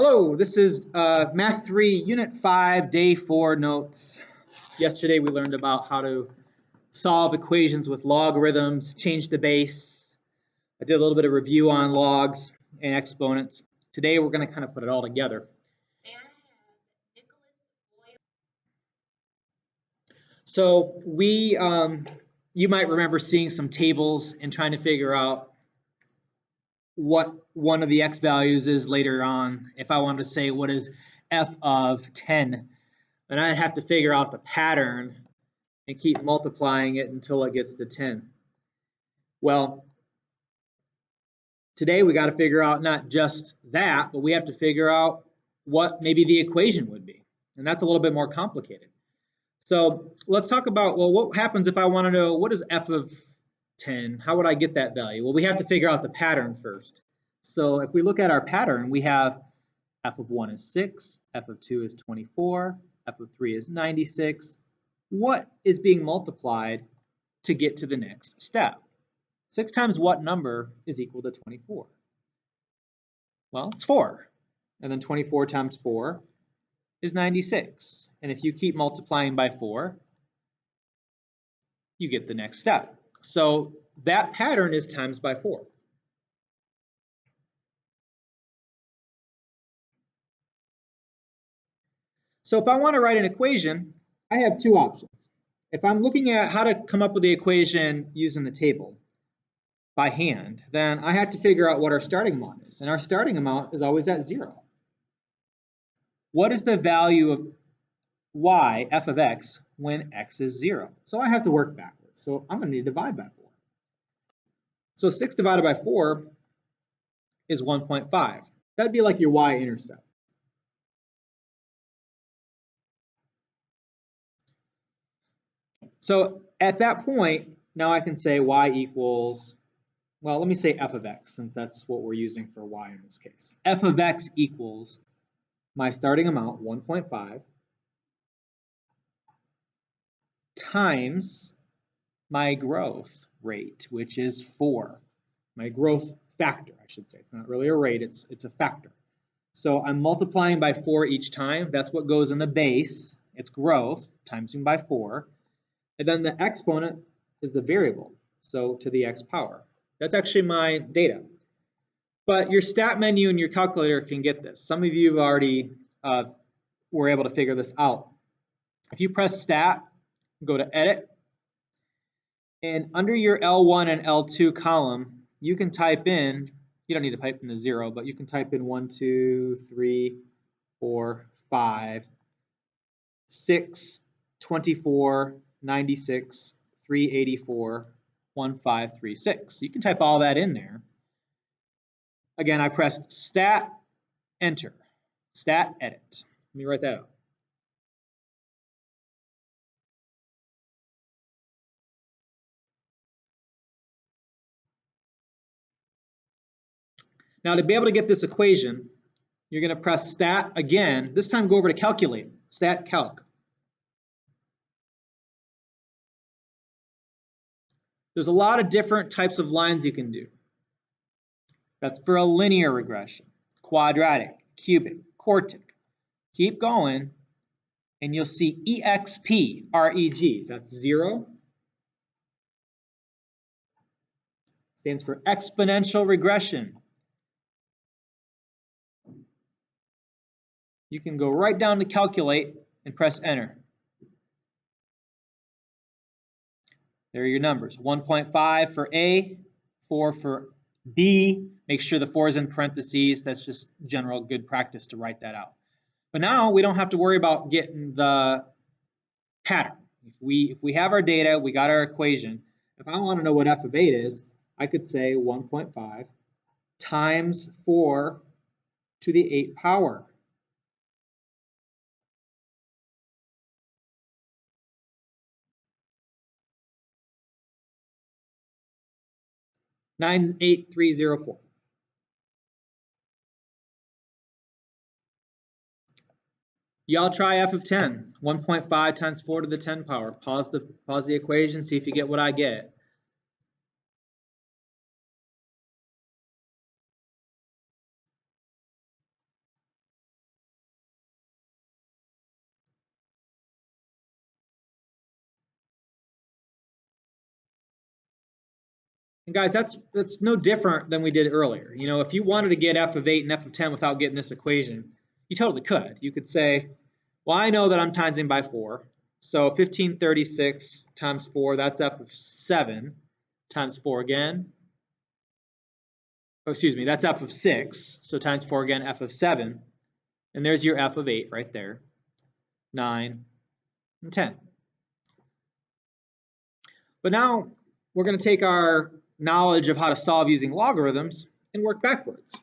Hello, this is Math 3, Unit 5, Day 4 notes. Yesterday we learned about how to solve equations with logarithms, change the base. I did a little bit of review on logs and exponents. Today we're going to kind of put it all together. So you might remember seeing some tables and trying to figure out what one of the x values is later on. If I wanted to say what is f of 10, then I'd have to figure out the pattern and keep multiplying it until it gets to 10. Well, today we got to figure out not just that, but we have to figure out what maybe the equation would be. And that's a little bit more complicated. So let's talk about, well, what happens if I want to know what is f of 10? How would I get that value? Well, we have to figure out the pattern first. So if we look at our pattern, we have f of 1 is 6, f of 2 is 24, f of 3 is 96. What is being multiplied to get to the next step? 6 times what number is equal to 24? Well, it's 4. And then 24 times 4 is 96. And if you keep multiplying by 4, you get the next step. So that pattern is times by 4. So if I want to write an equation, I have two options. If I'm looking at how to come up with the equation using the table by hand, then I have to figure out what our starting amount is. And our starting amount is always at 0. What is the value of y, f of x, when x is 0? So I have to work backwards. So I'm going to need to divide by 4. So 6 divided by 4 is 1.5. That'd be like your y-intercept. So at that point, now I can say y equals, well, let me say f of x, since that's what we're using for y in this case. F of x equals my starting amount, 1.5, times my growth rate, which is 4. My growth factor, I should say. It's not really a rate, it's a factor. So I'm multiplying by 4 each time. That's what goes in the base. It's growth, timesing by 4. And then the exponent is the variable, so to the x power. That's actually my data. But your stat menu and your calculator can get this. Some of you have already were able to figure this out. If you press stat, go to edit, and under your L1 and L2 column, you can type in, you don't need to type in the 0, but you can type in 1, 2, 3, 4, 5, 6, 24, 96, 384, 1536. You can type all that in there. Again, I pressed stat, enter, stat, edit. Let me write that out. Now to be able to get this equation, you're going to press stat again. This time go over to calculate, stat calc. There's a lot of different types of lines you can do. That's for a linear regression, quadratic, cubic, quartic. Keep going, and you'll see EXP, REG. That's 0. Stands for exponential regression. You can go right down to calculate and press enter. There are your numbers. 1.5 for A, 4 for B. Make sure the 4 is in parentheses. That's just general good practice to write that out. But now we don't have to worry about getting the pattern. If we have our data, we got our equation. If I want to know what f of 8 is, I could say 1.5 times 4 to the 8 power. $98304. Y'all try f of 10. 1.5 times 4 to the 10 power. Pause the equation, see if you get what I get. And guys, that's no different than we did earlier. You know, if you wanted to get f of 8 and f of 10 without getting this equation, you totally could. You could say, well, I know that I'm timesing by 4. So 1536 times 4, that's f of 7 times 4 again. Oh, excuse me, that's f of 6. So times 4 again, f of 7. And there's your f of 8 right there. 9 and 10. But now we're going to take our knowledge of how to solve using logarithms and work backwards.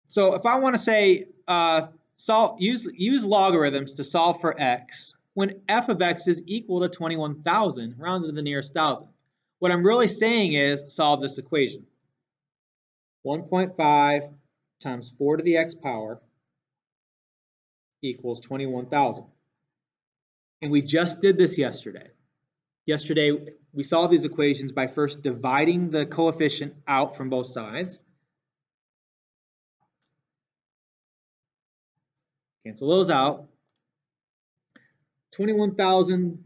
So if I want to say use logarithms to solve for x when f of x is equal to 21,000, rounded to the nearest thousandth, what I'm really saying is solve this equation. 1.5 times 4 to the x power equals 21,000. And we just did this yesterday. Yesterday, we solved these equations by first dividing the coefficient out from both sides. Cancel those out. 21,000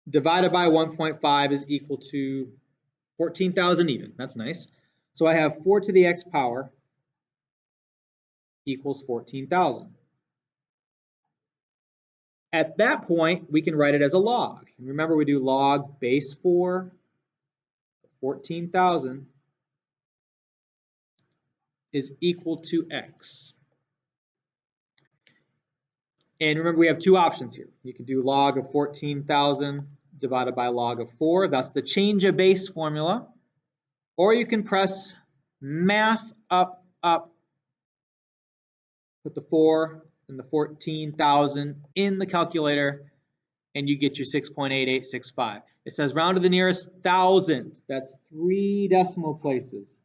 divided by 1.5 is equal to 14,000 even. That's nice. So I have 4 to the x power equals 14,000. At that point, we can write it as a log. And remember, we do log base 4, 14,000 is equal to x. And remember, we have two options here. You can do log of 14,000 divided by log of 4. That's the change of base formula. Or you can press math up, put the 4 and the 14,000 in the calculator, and you get your 6.8865. It says round to the nearest thousandth. That's 3 decimal places.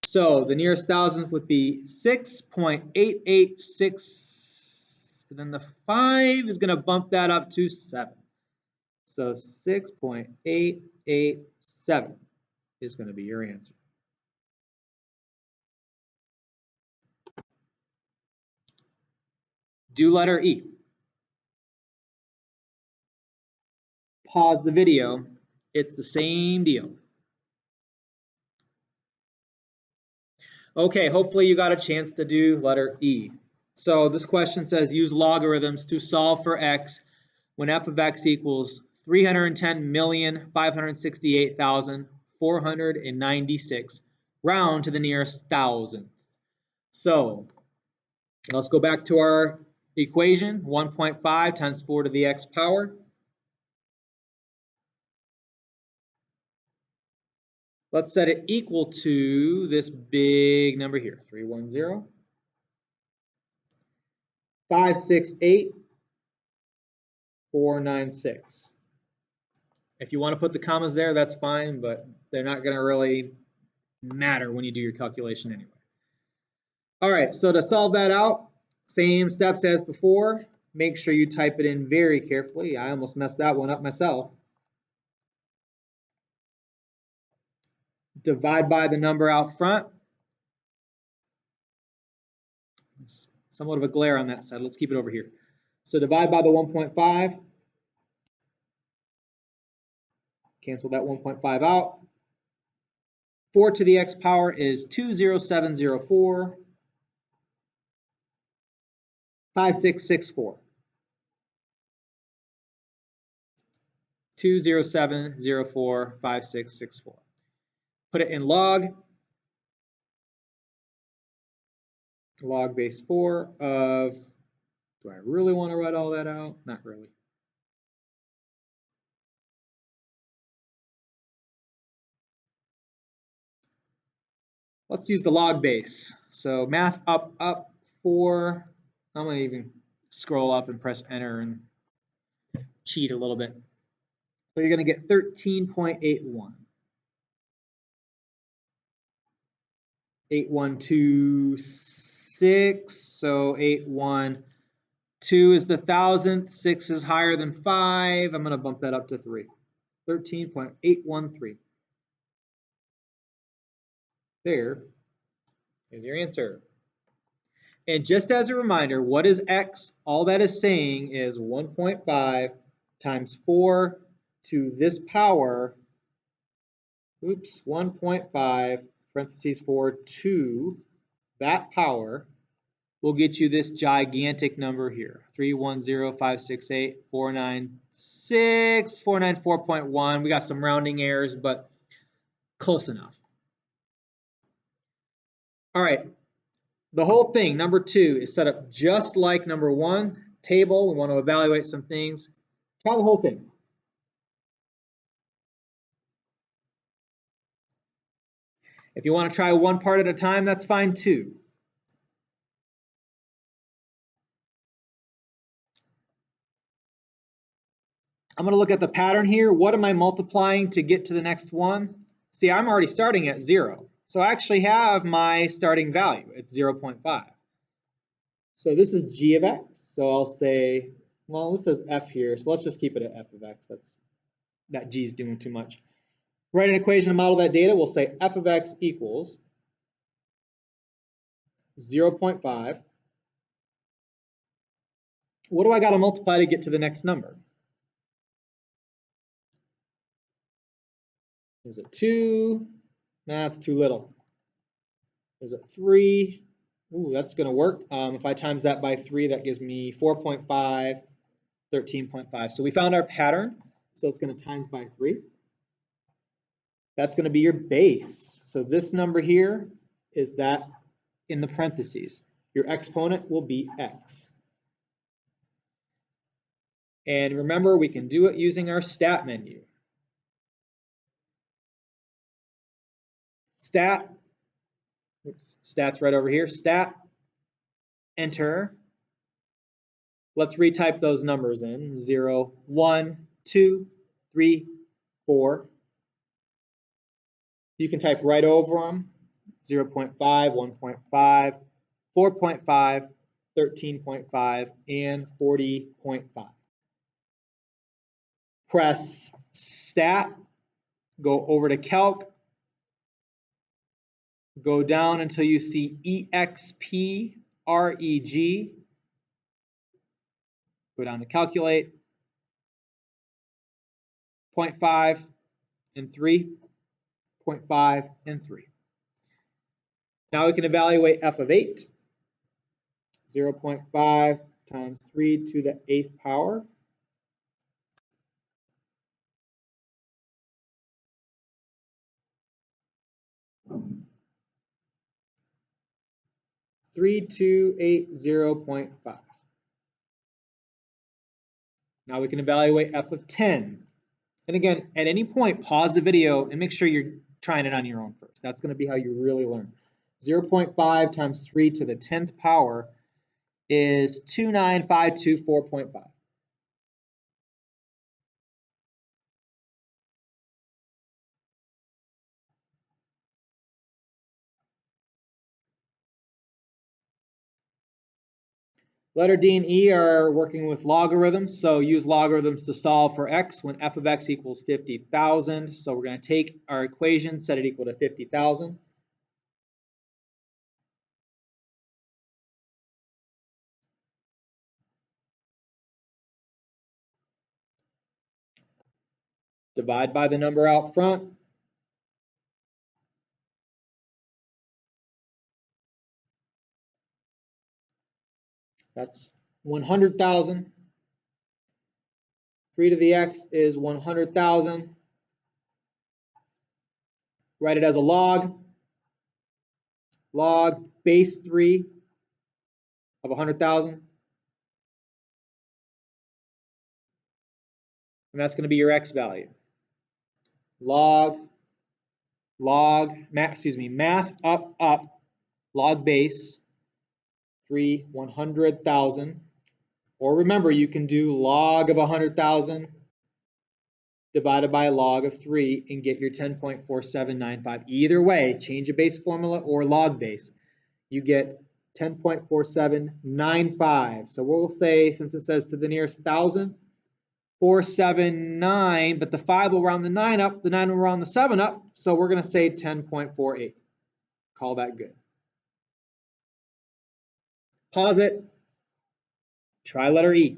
So the nearest thousandth would be 6.886, and then the 5 is going to bump that up to 7. So 6.887 is going to be your answer. Do letter E. Pause the video. It's the same deal. Okay, hopefully you got a chance to do letter E. So this question says use logarithms to solve for x when f of x equals 310,568,496, round to the nearest thousandth. So let's go back to our equation, 1.5 times 4 to the x power. Let's set it equal to this big number here, 310, 568, 496. If you want to put the commas there, that's fine, but they're not going to really matter when you do your calculation anyway. All right, so to solve that out, same steps as before. Make sure you type it in very carefully. I almost messed that one up myself. Divide by the number out front. Somewhat of a glare on that side. Let's keep it over here. So divide by the 1.5. Cancel that 1.5 out. 4 to the x power is 20704. 5664. 20704 5664. Put it in log base 4 of, do I really want to write all that out? Not really. Let's use the log base. So math up 4. I'm going to even scroll up and press enter and cheat a little bit. So you're going to get 13.81. 8126, so 812 is the thousandth, 6 is higher than 5. I'm going to bump that up to 3. 13.813. There is your answer. And just as a reminder, what is x? All that is saying is 1.5 times 4 to this power, 1.5 parentheses 4 to that power will get you this gigantic number here, 310,568,496,494.1. We got some rounding errors, but close enough. All right, the whole thing, number 2, is set up just like number 1, table. We want to evaluate some things. Try the whole thing. If you want to try one part at a time, that's fine too. I'm going to look at the pattern here. What am I multiplying to get to the next one? See, I'm already starting at 0. So I actually have my starting value. It's 0.5. So this is g of x. So I'll say, well, this says f here. So let's just keep it at f of x. That g is doing too much. Write an equation to model that data. We'll say f of x equals 0.5. What do I got to multiply to get to the next number? Is it 2? Nah, that's too little. Is it 3? Ooh, that's going to work. If I times that by 3, that gives me 4.5, 13.5. So we found our pattern. So it's going to times by 3. That's going to be your base. So this number here is that in the parentheses. Your exponent will be x. And remember, we can do it using our stat menu. Stat, stat's right over here. Stat, enter. Let's retype those numbers in. 0, 1, 2, 3, 4. You can type right over them. 0.5, 1.5, 4.5, 13.5, and 40.5. Press stat, go over to calc, go down until you see EXP REG. Go down to calculate. 0.5 and 3. 0.5 and 3. Now we can evaluate f of 8. 0.5 times 3 to the 8th power. $3280.5. Now we can evaluate f of 10. And again, at any point, pause the video and make sure you're trying it on your own first. That's going to be how you really learn. 0.5 times 3 to the 10th power is 29524.5. Letter D and E are working with logarithms, so use logarithms to solve for x when f of x equals 50,000. So we're going to take our equation, set it equal to 50,000. Divide by the number out front. That's 100,000. 3 to the x is 100,000. Write it as a log. Log base 3 of 100,000. And that's going to be your x value. Math up, log base 3, 100,000. Or remember, you can do log of 100,000 divided by log of 3 and get your 10.4795. Either way, change a base formula or log base. You get 10.4795. So we'll say, since it says to the nearest 1,000, 479, but the 5 will round the 9 up, the 9 will round the 7 up, so we're going to say 10.48. Call that good. Pause it. Try letter E.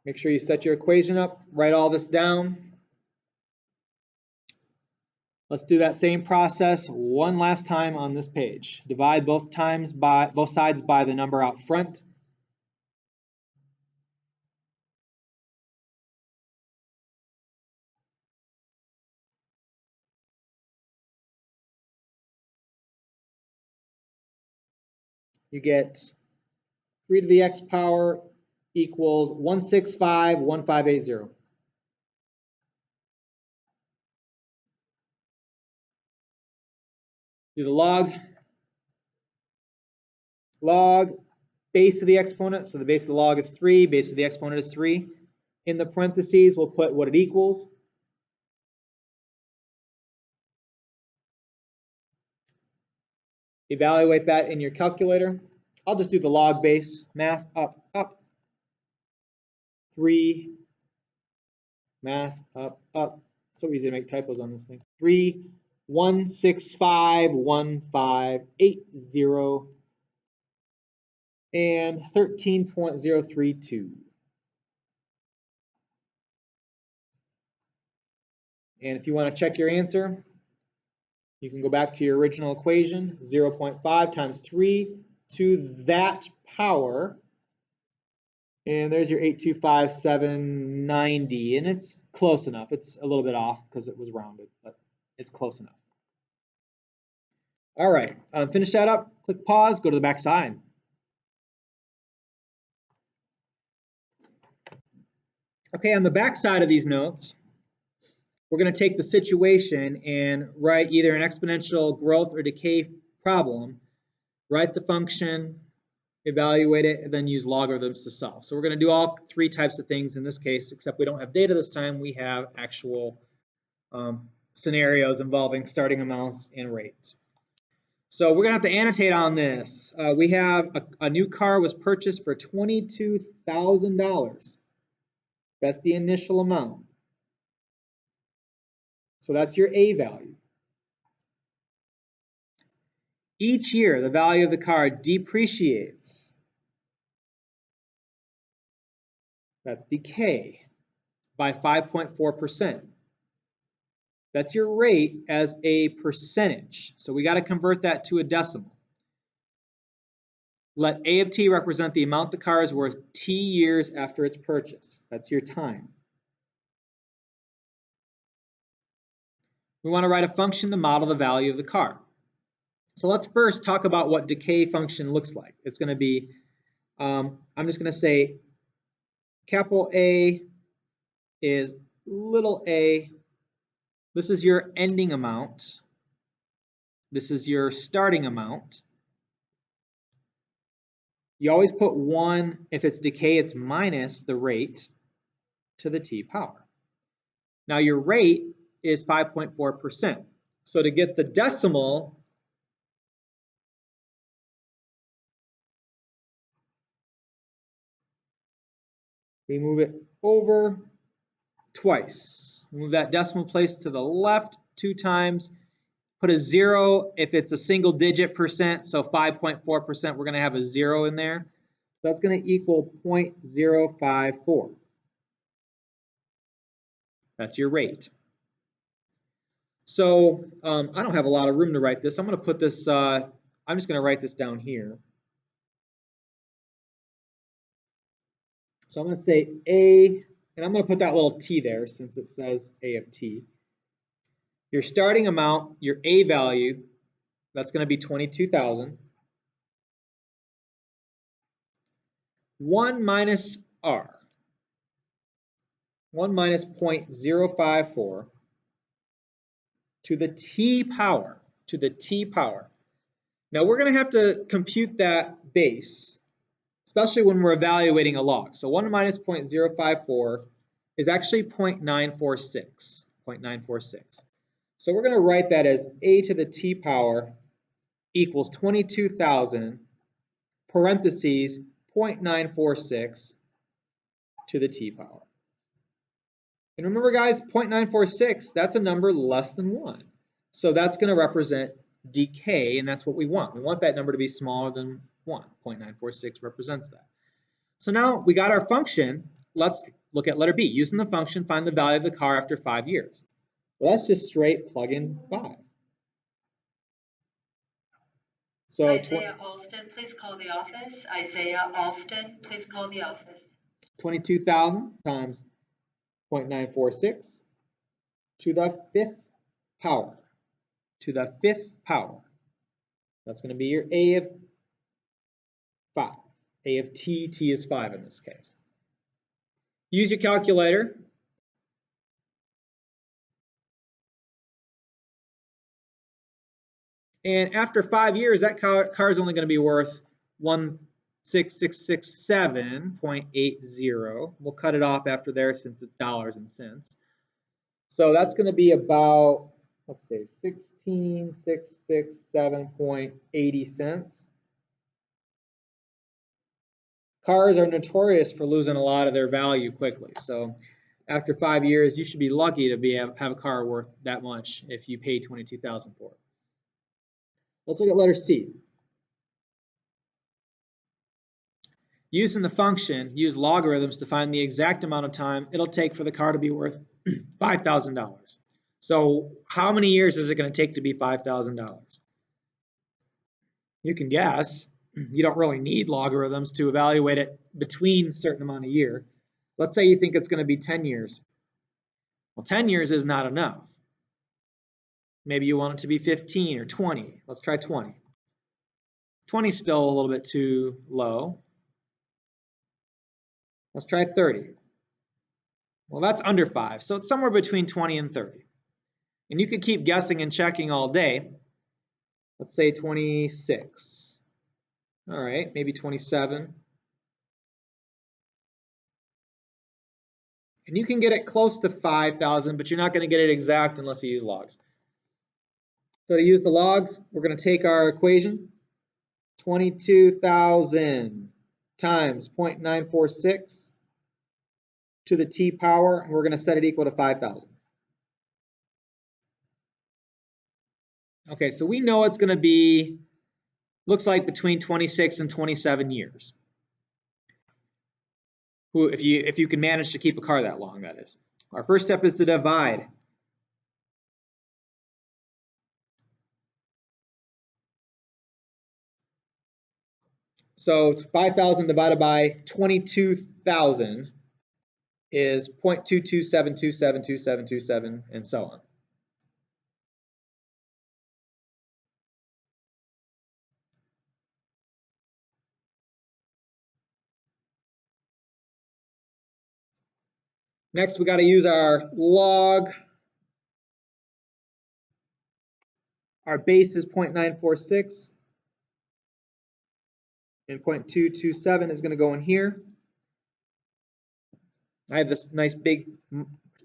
Make sure you set your equation up, write all this down. Let's do that same process one last time on this page. Divide both sides by the number out front. You get 3 to the x power equals 1651580. Do the log. Log base of the exponent, so the base of the log is 3, base of the exponent is 3. In the parentheses, we'll put what it equals. Evaluate that in your calculator. I'll just do the log base, math up. 3, math up. So easy to make typos on this thing. 3,165,1580 and 13.032. And if you want to check your answer, you can go back to your original equation, 0.5 times 3 to that power. And there's your 825,790, and it's close enough. It's a little bit off because it was rounded, but it's close enough. All right, finish that up, click pause, go to the back side. Okay, on the back side of these notes, we're going to take the situation and write either an exponential growth or decay problem, write the function, evaluate it, and then use logarithms to solve. So we're going to do all 3 types of things in this case, except we don't have data this time. We have actual scenarios involving starting amounts and rates. So we're going to have to annotate on this. We have a new car was purchased for $22,000. That's the initial amount. So that's your A value. Each year, the value of the car depreciates. That's decay by 5.4%. That's your rate as a percentage. So we got to convert that to a decimal. Let A of t represent the amount the car is worth t years after its purchase. That's your time. We want to write a function to model the value of the car. So let's first talk about what decay function looks like. It's going to be, I'm just going to say capital A is little a. This is your ending amount. This is your starting amount. You always put 1, if it's decay, it's minus the rate to the t power. Now your rate is 5.4%. So to get the decimal, we move it over twice. Move that decimal place to the left 2 times. Put a 0 if it's a single digit percent, so 5.4%, we're going to have a 0 in there. That's going to equal 0.054. That's your rate. So I don't have a lot of room to write this. I'm going to put this, I'm just going to write this down here. So I'm going to say A, and I'm going to put that little t there since it says A of t. Your starting amount, your A value, that's going to be 22,000. 1 minus R. 1 minus 0.054 to the t power, Now we're going to have to compute that base, especially when we're evaluating a log. So 1 minus 0.054 is actually 0.946. So we're going to write that as a to the t power equals 22,000 parentheses 0.946 to the t power. And remember guys, 0.946, that's a number less than 1. So that's going to represent decay, and that's what we want. We want that number to be smaller than 1. 0.946 represents that. So now we got our function. Let's look at letter B. Using the function, find the value of the car after 5 years. Well, let's just straight plug in 5. So Isaiah Alston, please call the office. Isaiah Alston, please call the office. 22,000 times 0.946 to the 5th power. To the 5th power. That's going to be your A of 5. A of t, t is 5 in this case. Use your calculator. And after 5 years, that car is only going to be worth 16667.80. We'll cut it off after there since it's dollars and cents. So that's going to be about, let's say, 16,667.80 cents. Cars are notorious for losing a lot of their value quickly. So after 5 years, you should be lucky to have a car worth that much if you pay $22,000 for it. Let's look at letter C. Using the function, use logarithms to find the exact amount of time it'll take for the car to be worth $5,000. So how many years is it going to take to be $5,000? You can guess. You don't really need logarithms to evaluate it between a certain amount of year. Let's say you think it's going to be 10 years. Well, 10 years is not enough. Maybe you want it to be 15 or 20. Let's try 20. 20 is still a little bit too low. Let's try 30. Well, that's under 5, so it's somewhere between 20 and 30. And you could keep guessing and checking all day. Let's say 26. All right, maybe 27. And you can get it close to 5,000, but you're not going to get it exact unless you use logs. So to use the logs, we're going to take our equation, 22,000 times 0.946 to the t power, and we're going to set it equal to 5,000. Okay, so we know it's going to be, looks like between 26 and 27 years. If you can manage to keep a car that long, that is. Our first step is to divide. So 5,000 divided by 22,000 is 0.227272727, and so on. Next, we got to use our log. Our base is 0.946, and 0.227 is going to go in here. I have this nice big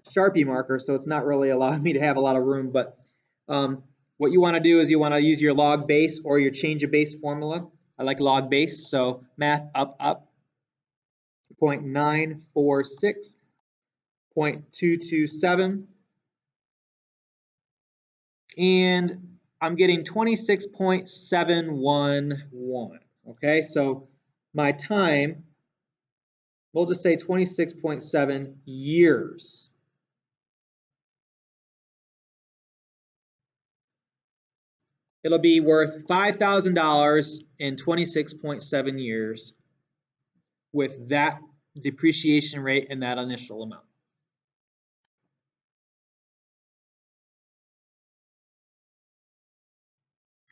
Sharpie marker, so it's not really allowing me to have a lot of room, but what you want to do is you want to use your log base or your change of base formula. I like log base, so math up, 0.946, 0.227, and I'm getting 26.711. Okay, so my time, we'll just say 26.7 years. It'll be worth $5,000 in 26.7 years with that depreciation rate and that initial amount.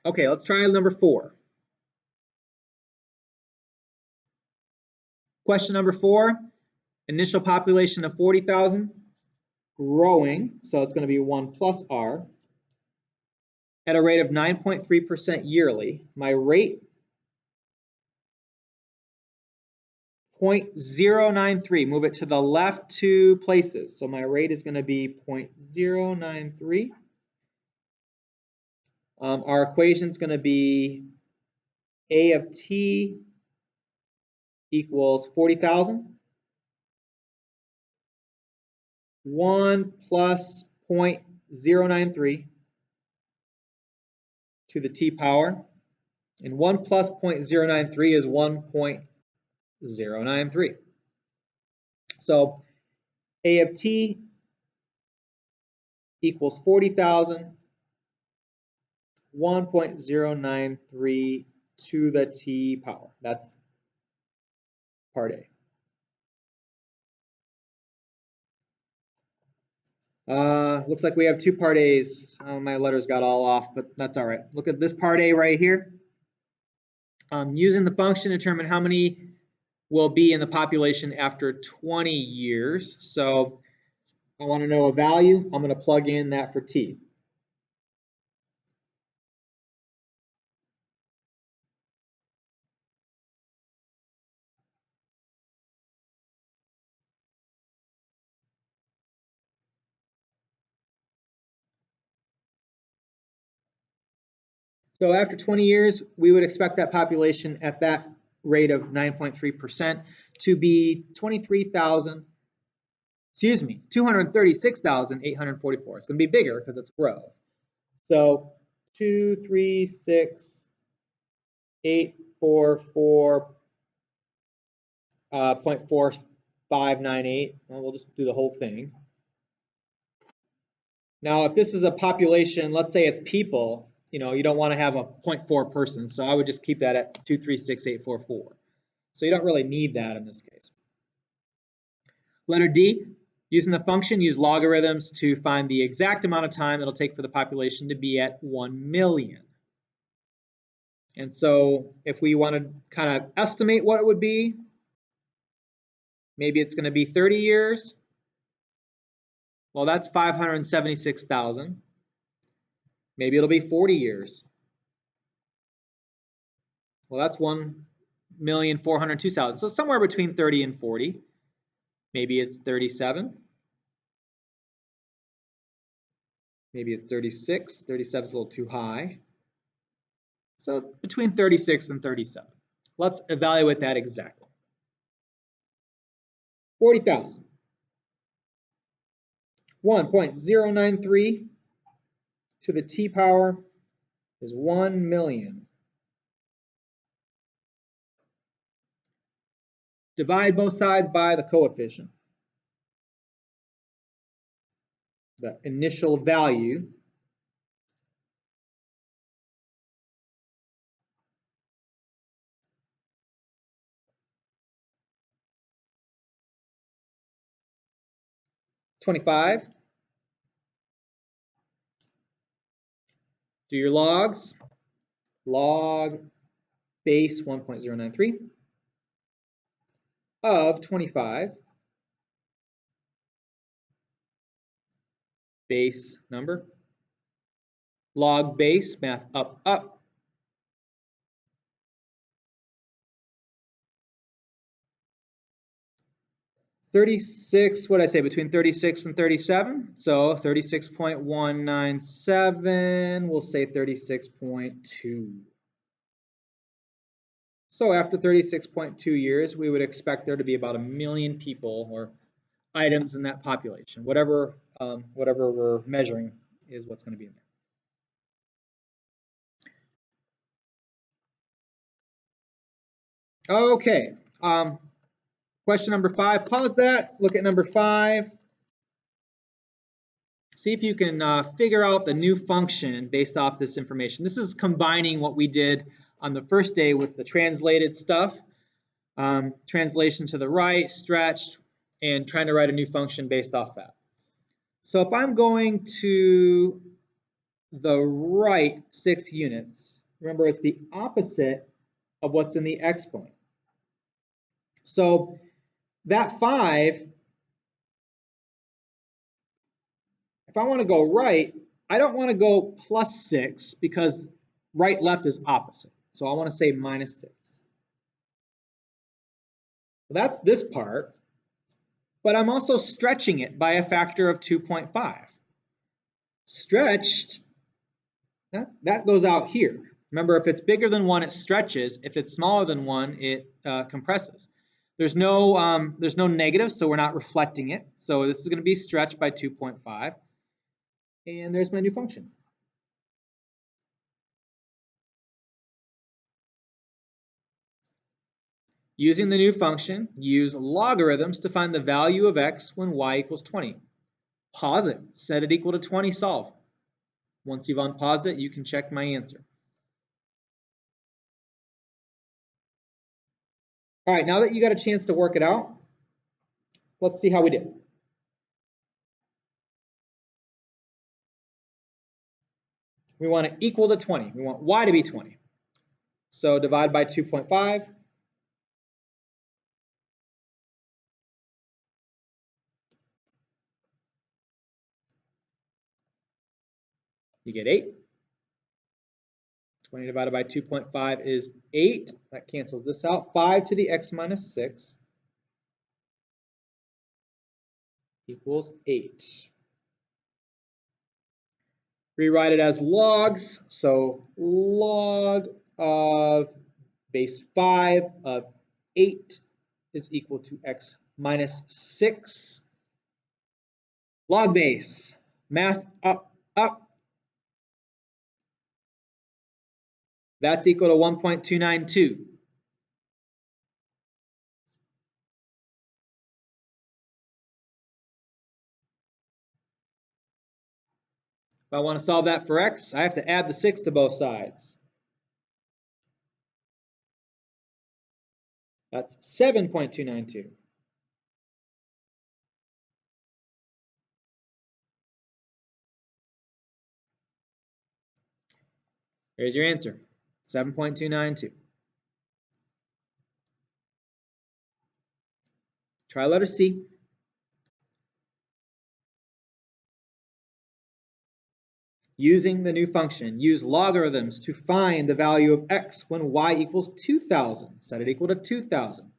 Okay, let's try number 4. Question number 4, initial population of 40,000, growing, so it's going to be 1 plus R, at a rate of 9.3% yearly. My rate, 0.093, move it to the left 2 places. So my rate is going to be 0.093. Our equation is going to be A of t equals 40,000 1 plus 0.093 to the t power, and 1 plus 0.093 is 1.093. So A of t equals 40,000, 1.093 to the t power. That's part A. Looks like we have two part A's. My letters got all off, but that's all right. Look at this part A right here. Using the function to determine how many will be in the population after 20 years. So I want to know a value. I'm going to plug in that for t. So after 20 years, we would expect that population at that rate of 9.3% to be 236,844. It's going to be bigger because it's growth. So 236,844.4598. Well, we'll just do the whole thing. Now, if this is a population, let's say it's people, you don't want to have a 0.4 person, so I would just keep that at 236,844. So you don't really need that in this case. Letter D, using the function, use logarithms to find the exact amount of time it'll take for the population to be at 1 million. And so if we want to kind of estimate what it would be, maybe it's going to be 30 years. Well, that's 576,000. Maybe it'll be 40 years. Well, that's 1,402,000. So somewhere between 30 and 40. Maybe it's 37. Maybe it's 36. 37 is a little too high. So it's between 36 and 37. Let's evaluate that exactly. 40,000. 1.093 to the t power is 1 million. Divide both sides by the coefficient. The initial value. $25. Do your logs. Log base 1.093 of 25. Base number. Log base, math up, up. $36, what did I say, between 36 and 37? So 36.197, we'll say 36.2. So after 36.2 years, we would expect there to be about 1 million people or items in that population. Whatever we're measuring is what's going to be in there. Okay. Question number 5, pause that, look at number 5. See if you can figure out the new function based off this information. This is combining what we did on the first day with the translated stuff, translation to the right, stretched, and trying to write a new function based off that. So if I'm going to the right 6 units, remember it's the opposite of what's in the exponent. So that 5, if I want to go right, I don't want to go plus 6 because right left is opposite. So I want to say minus 6. Well, that's this part, but I'm also stretching it by a factor of 2.5. Stretched, that goes out here. Remember, if it's bigger than 1, it stretches. If it's smaller than 1, it compresses. There's no negative, so we're not reflecting it. So this is going to be stretched by 2.5. And there's my new function. Using the new function, use logarithms to find the value of x when y equals 20. Pause it, set it equal to 20, solve. Once you've unpaused it, you can check my answer. All right, now that you got a chance to work it out, let's see how we did. We want it equal to 20. We want y to be 20. So divide by 2.5. You get 8. 20 divided by 2.5 is 8. That cancels this out. 5 to the x minus 6 equals 8. Rewrite it as logs. So log of base 5 of 8 is equal to x minus 6. Log base. Math up, up. That's equal to 1.292. If I want to solve that for x, I have to add the 6 to both sides. That's 7.292. Here's your answer, 7.292. Try letter C. Using the new function, use logarithms to find the value of x when y equals 2,000. Set it equal to 2,000.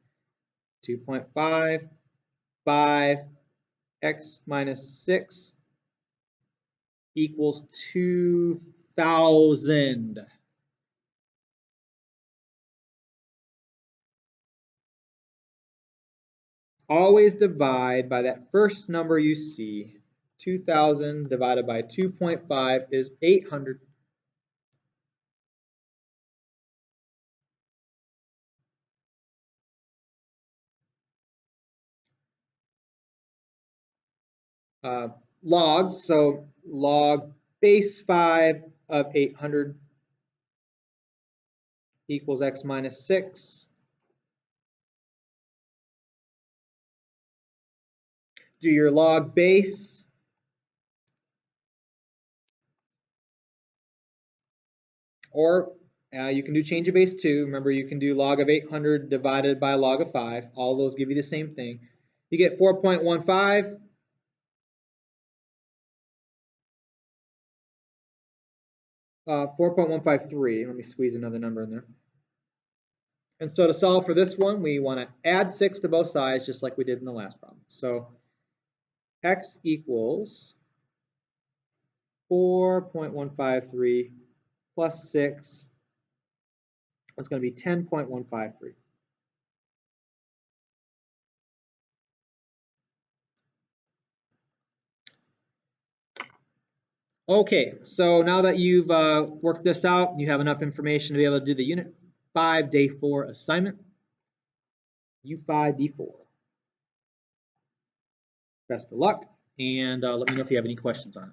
2.5, 5, x minus 6 equals 2,000. Always divide by that first number you see. 2,000 divided by 2.5 is 800. Logs, so log base 5 of 800 equals x minus 6. Do your log base. Or you can do change of base 2. Remember, you can do log of 800 divided by log of 5. All those give you the same thing. You get 4.15. Uh, 4.153. Let me squeeze another number in there. And so to solve for this one, we want to add 6 to both sides, just like we did in the last problem. So x equals 4.153 plus 6. That's going to be 10.153. Okay, so now that you've worked this out, you have enough information to be able to do the Unit 5 Day 4 assignment. U5D4. Best of luck, and let me know if you have any questions on it.